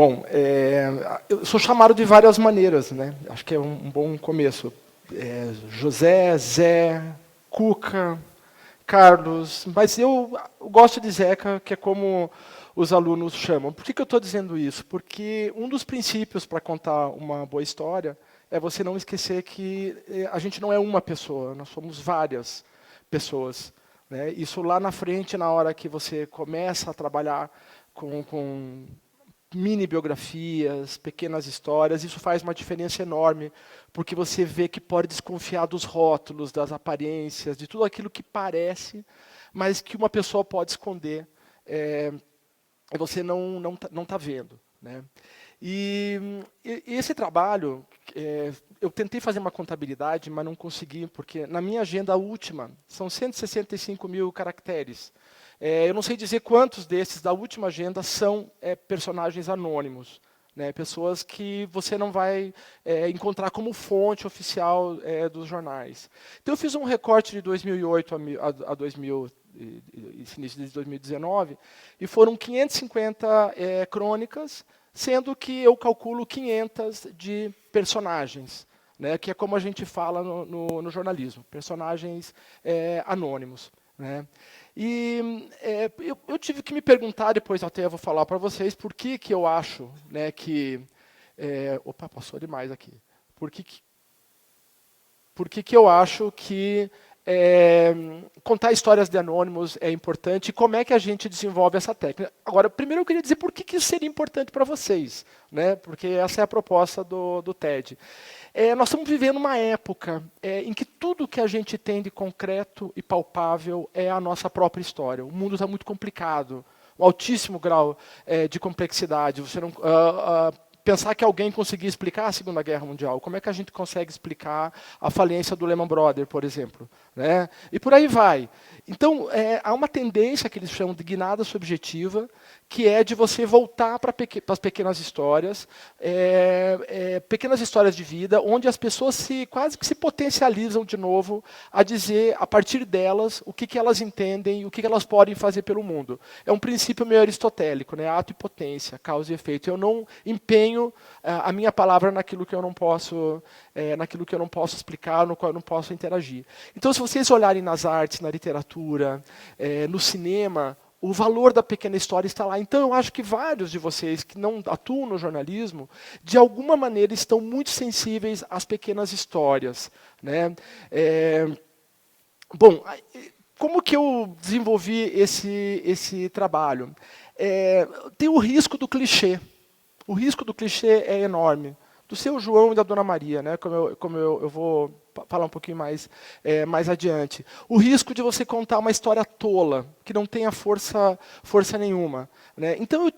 Bom, eu sou chamado de várias maneiras, né? Acho que é um bom começo. José, Zé, Cuca, Carlos, mas eu gosto de Zeca, que é como os alunos chamam. Por que eu estou dizendo isso? Porque um dos princípios para contar uma boa história é você não esquecer que a gente não é uma pessoa, nós somos várias pessoas, né? Isso lá na frente, na hora que você começa a trabalhar com mini biografias, pequenas histórias, isso faz uma diferença enorme, porque você vê que pode desconfiar dos rótulos, das aparências, de tudo aquilo que parece, mas que uma pessoa pode esconder, e você não tá vendo, né? E esse trabalho, eu tentei fazer uma contabilidade, mas não consegui, porque na minha agenda última são 165 mil caracteres. Eu não sei dizer quantos desses da última agenda são personagens anônimos, né, pessoas que você não vai encontrar como fonte oficial dos jornais. Então, eu fiz um recorte de 2008 a 2000, início de 2019, e foram 550 crônicas, sendo que eu calculo 500 de personagens, né, que é como a gente fala no jornalismo, personagens anônimos, né? E eu tive que me perguntar, depois até eu vou falar para vocês, por que eu acho, né, que... opa, passou demais aqui. Por que eu acho que contar histórias de anônimos é importante e como é que a gente desenvolve essa técnica. Agora, primeiro eu queria dizer por que isso seria importante para vocês, né? Porque essa é a proposta do TED. Nós estamos vivendo uma época em que tudo que a gente tem de concreto e palpável é a nossa própria história. O mundo está muito complicado, um altíssimo grau de complexidade. Você não... pensar que alguém conseguia explicar a Segunda Guerra Mundial. Como é que a gente consegue explicar a falência do Lehman Brothers, por exemplo? Né? E por aí vai. Então, há uma tendência que eles chamam de guinada subjetiva, que é de você voltar para as pequenas histórias de vida, onde as pessoas quase que se potencializam de novo a dizer, a partir delas, o que elas entendem, o que elas podem fazer pelo mundo. É um princípio meio aristotélico, né? Ato e potência, causa e efeito. Eu não empenho a minha palavra naquilo que eu não posso, explicar, no qual eu não posso interagir. Então, se vocês olharem nas artes, na literatura, no cinema, o valor da pequena história está lá. Então, eu acho que vários de vocês que não atuam no jornalismo, de alguma maneira, estão muito sensíveis às pequenas histórias, né? Bom, como que eu desenvolvi esse trabalho? Tem o risco do clichê. O risco do clichê é enorme. Do seu João e da Dona Maria, né? Como eu vou falar um pouquinho mais adiante. O risco de você contar uma história tola, que não tenha força nenhuma, né? Então,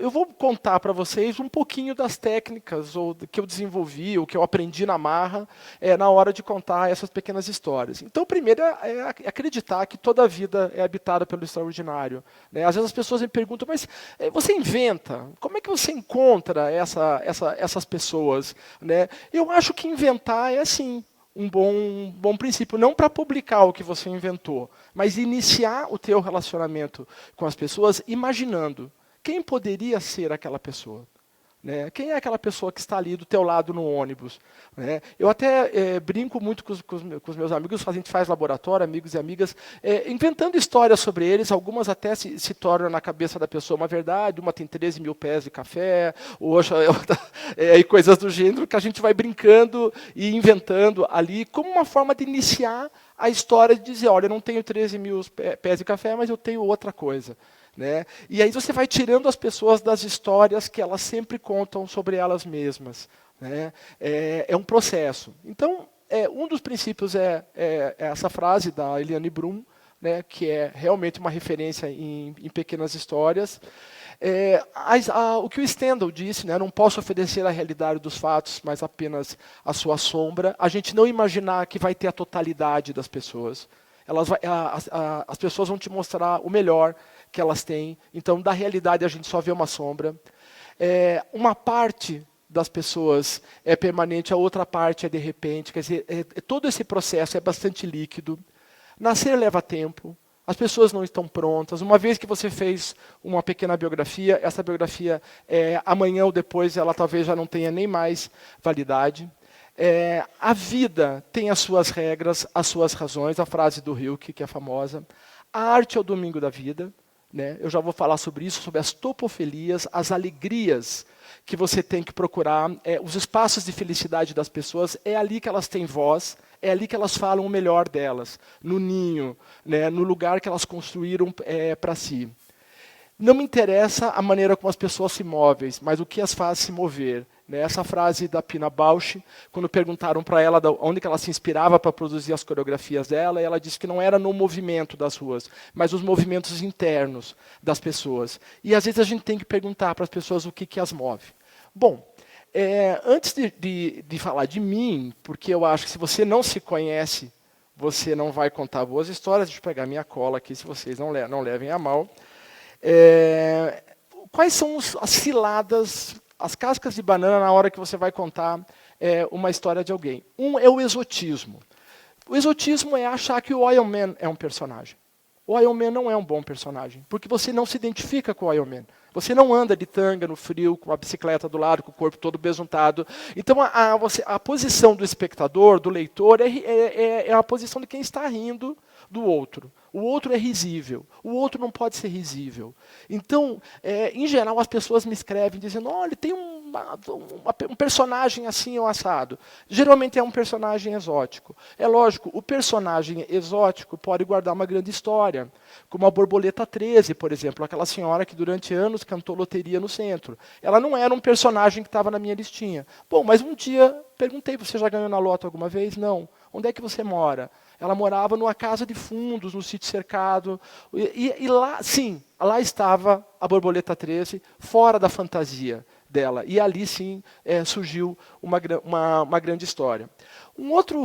eu vou contar para vocês um pouquinho das técnicas que eu desenvolvi, o que eu aprendi na marra, na hora de contar essas pequenas histórias. Então, o primeiro é acreditar que toda a vida é habitada pelo extraordinário, né? Às vezes as pessoas me perguntam, mas você inventa? Como é que você encontra essas pessoas, né? Eu acho que inventar é assim, um bom princípio, não para publicar o que você inventou, mas iniciar o teu relacionamento com as pessoas imaginando quem poderia ser aquela pessoa. Né? Quem é aquela pessoa que está ali do teu lado no ônibus? Né? Eu até brinco muito com os meus amigos, a gente faz laboratório, amigos e amigas, inventando histórias sobre eles, algumas até se tornam na cabeça da pessoa uma verdade, uma tem 13 mil pés de café, outra, e coisas do gênero, que a gente vai brincando e inventando ali, como uma forma de iniciar a história de dizer, olha, eu não tenho 13 mil pés de café, mas eu tenho outra coisa. Né? E aí você vai tirando as pessoas das histórias que elas sempre contam sobre elas mesmas. Né? É um processo. Então, um dos princípios é essa frase da Eliane Brum, né, que é realmente uma referência em pequenas histórias. O que o Stendhal disse, né, não posso oferecer a realidade dos fatos, mas apenas a sua sombra. A gente não imaginar que vai ter a totalidade das pessoas. As pessoas vão te mostrar o melhor que elas têm. Então, da realidade, a gente só vê uma sombra. Uma parte das pessoas é permanente, a outra parte é de repente. Quer dizer, todo esse processo é bastante líquido. Nascer leva tempo, As pessoas não estão prontas. Uma vez que você fez uma pequena biografia, essa biografia, amanhã ou depois, ela talvez já não tenha nem mais validade. A vida tem as suas regras, as suas razões, a frase do Rilke, que é famosa. A arte é o domingo da vida. Né? Eu já vou falar sobre isso, sobre as topofilias, as alegrias que você tem que procurar, os espaços de felicidade das pessoas, é ali que elas têm voz, é ali que elas falam o melhor delas, no ninho, né? No lugar que elas construíram para si. Não me interessa a maneira como as pessoas se movem, mas o que as faz se mover. Né? Essa frase da Pina Bausch, quando perguntaram para ela onde que ela se inspirava para produzir as coreografias dela, ela disse que não era no movimento das ruas, mas os movimentos internos das pessoas. E às vezes a gente tem que perguntar para as pessoas o que as move. Bom, antes de falar de mim, porque eu acho que se você não se conhece, você não vai contar boas histórias. Deixa eu pegar minha cola aqui, se vocês não levem a mal. Quais são as ciladas, as cascas de banana na hora que você vai contar uma história de alguém? Um é o exotismo. O exotismo é achar que o Iron Man é um personagem. O Iron Man não é um bom personagem, porque você não se identifica com o Iron Man. Você não anda de tanga no frio, com a bicicleta do lado, com o corpo todo besuntado. Então, a posição do espectador, do leitor, é a posição de quem está rindo do outro. O outro é risível. O outro não pode ser risível. Então, em geral, as pessoas me escrevem dizendo, olha, tem um personagem assim ou assado. Geralmente é um personagem exótico. É lógico, o personagem exótico pode guardar uma grande história. Como a Borboleta 13, por exemplo, aquela senhora que durante anos cantou loteria no centro. Ela não era um personagem que estava na minha listinha. Bom, mas um dia perguntei, você já ganhou na loto alguma vez? Não. Onde é que você mora? Ela morava numa casa de fundos, no sítio cercado. E lá, sim, lá estava a Borboleta 13, fora da fantasia dela. E ali, sim, surgiu uma grande história.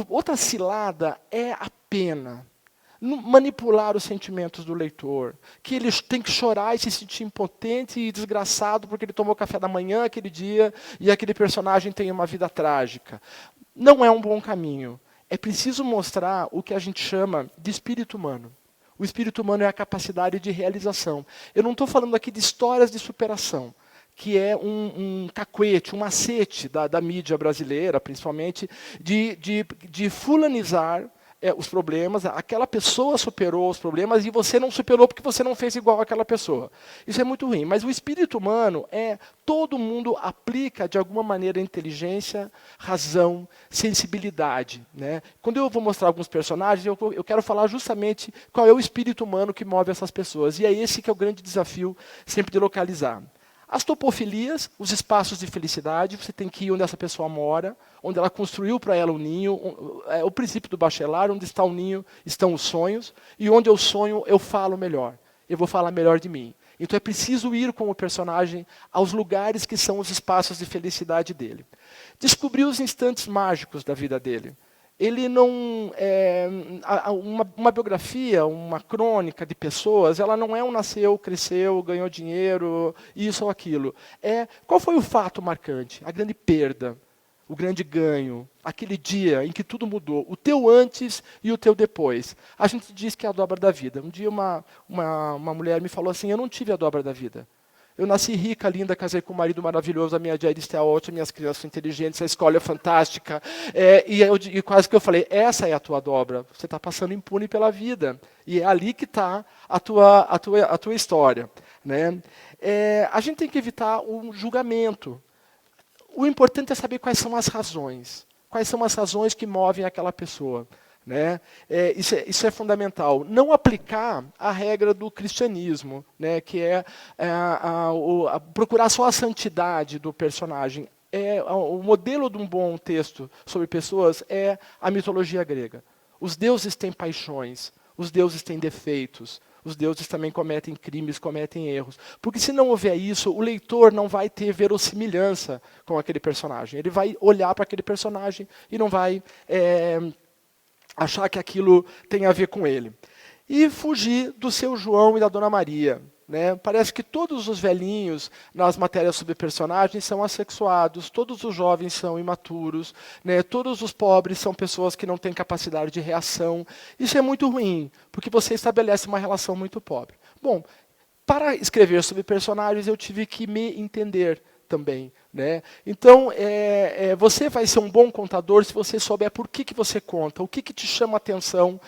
Outra cilada é a pena. Manipular os sentimentos do leitor, que ele tem que chorar e se sentir impotente e desgraçado porque ele tomou café da manhã aquele dia e aquele personagem tem uma vida trágica. Não é um bom caminho. É preciso mostrar o que a gente chama de espírito humano. O espírito humano é a capacidade de realização. Eu não estou falando aqui de histórias de superação, que é um cacuete, um macete da mídia brasileira, principalmente, de fulanizar os problemas. Aquela pessoa superou os problemas e você não superou porque você não fez igual àquela pessoa. Isso é muito ruim. Mas o espírito humano todo mundo aplica de alguma maneira inteligência, razão, sensibilidade. Né? Quando eu vou mostrar alguns personagens, eu quero falar justamente qual é o espírito humano que move essas pessoas. E é esse que é o grande desafio sempre de localizar. As topofilias, os espaços de felicidade, você tem que ir onde essa pessoa mora, onde ela construiu para ela um ninho, o princípio do bachelar, onde está o ninho, estão os sonhos, e onde eu sonho, eu falo melhor. Eu vou falar melhor de mim. Então é preciso ir com o personagem aos lugares que são os espaços de felicidade dele. Descobrir os instantes mágicos da vida dele. Ele não uma biografia, uma crônica de pessoas, ela não é um nasceu, cresceu, ganhou dinheiro, isso ou aquilo. Qual foi o fato marcante? A grande perda, o grande ganho, aquele dia em que tudo mudou, o teu antes e o teu depois. A gente diz que é a dobra da vida. Um dia uma mulher me falou assim, eu não tive a dobra da vida. Eu nasci rica, linda, casei com um marido maravilhoso, a minha diarista é ótima, minhas crianças são inteligentes, a escola é fantástica. E quase que eu falei, essa é a tua dobra. Você está passando impune pela vida. E é ali que está a tua história. Né? A gente tem que evitar um julgamento. O importante é saber quais são as razões. Quais são as razões que movem aquela pessoa. Né? Isso é fundamental. Não aplicar a regra do cristianismo, né? Que procurar só a santidade do personagem. O modelo de um bom texto sobre pessoas é a mitologia grega. Os deuses têm paixões, os deuses têm defeitos, os deuses também cometem crimes, cometem erros. Porque se não houver isso, o leitor não vai ter verossimilhança com aquele personagem. Ele vai olhar para aquele personagem e não vai achar que aquilo tem a ver com ele. E fugir do seu João e da Dona Maria. né? Parece que todos os velhinhos nas matérias sobre personagens são assexuados, todos os jovens são imaturos, né? Todos os pobres são pessoas que não têm capacidade de reação. Isso é muito ruim, porque você estabelece uma relação muito pobre. Bom, para escrever sobre personagens, eu tive que me entender também, né? Então, você vai ser um bom contador se você souber por que você conta, o que te chama a atenção,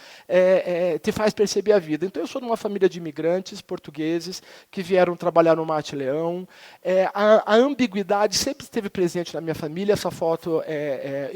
te faz perceber a vida. Então, eu sou de uma família de imigrantes portugueses que vieram trabalhar no Mate Leão. A ambiguidade sempre esteve presente na minha família. Essa foto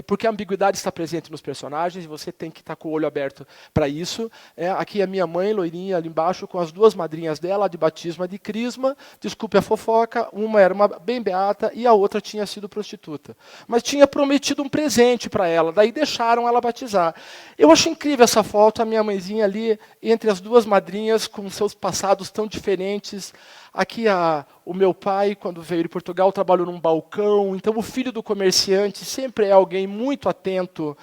porque a ambiguidade está presente nos personagens e você tem que estar com o olho aberto para isso. Aqui a minha mãe, loirinha, ali embaixo, com as duas madrinhas dela, a de batismo e a de crisma. Desculpe a fofoca, uma era uma bem beata e a outra tinha sido prostituta. Mas tinha prometido um presente para ela, daí deixaram ela batizar. Eu acho incrível essa foto, a minha mãezinha ali, entre as duas madrinhas, com seus passados tão diferentes. Aqui o meu pai, quando veio de Portugal, trabalhou num balcão. Então, o filho do comerciante sempre é alguém muito atento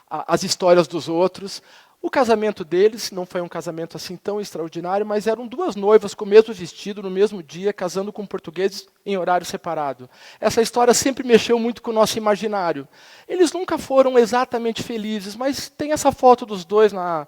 às histórias dos outros. O casamento deles não foi um casamento assim tão extraordinário, mas eram duas noivas com o mesmo vestido, no mesmo dia, casando com portugueses em horário separado. Essa história sempre mexeu muito com o nosso imaginário. Eles nunca foram exatamente felizes, mas tem essa foto dos dois na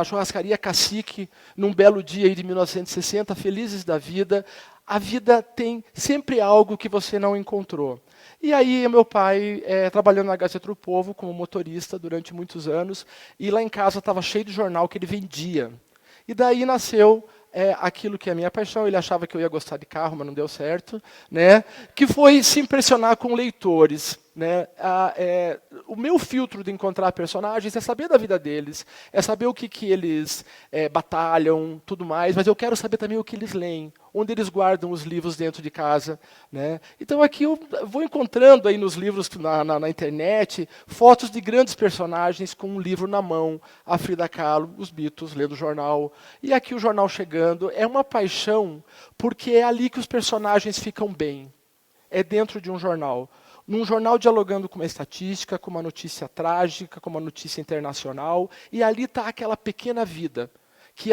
churrascaria Cacique, num belo dia aí de 1960, felizes da vida. A vida tem sempre algo que você não encontrou. E aí, meu pai, trabalhando na Gazeta do Povo, como motorista durante muitos anos, e lá em casa estava cheio de jornal que ele vendia. E daí nasceu aquilo que é a minha paixão. Ele achava que eu ia gostar de carro, mas não deu certo, né? Que foi se impressionar com leitores. Né? O meu filtro de encontrar personagens é saber da vida deles, é saber o que eles batalham, tudo mais, mas eu quero saber também o que eles leem, onde eles guardam os livros dentro de casa. Né? Então aqui eu vou encontrando aí nos livros na internet fotos de grandes personagens com um livro na mão, a Frida Kahlo, os Beatles, lendo o jornal, e aqui o jornal chegando. É uma paixão, porque é ali que os personagens ficam bem, é dentro de um jornal. Num jornal dialogando com uma estatística, com uma notícia trágica, com uma notícia internacional, e ali está aquela pequena vida que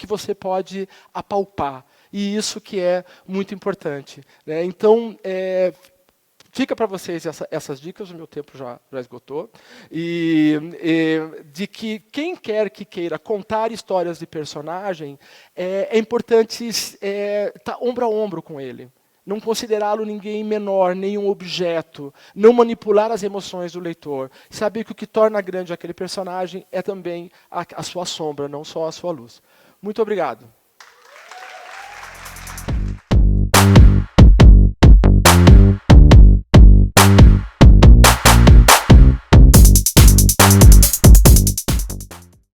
você pode apalpar. E isso que é muito importante. Né? Então, fica para vocês essas dicas, o meu tempo já esgotou, de que quem quer que queira contar histórias de personagem, é importante estar ombro a ombro com ele. Não considerá-lo ninguém menor, nenhum objeto. Não manipular as emoções do leitor. Saber que o que torna grande aquele personagem é também a sua sombra, não só a sua luz. Muito obrigado.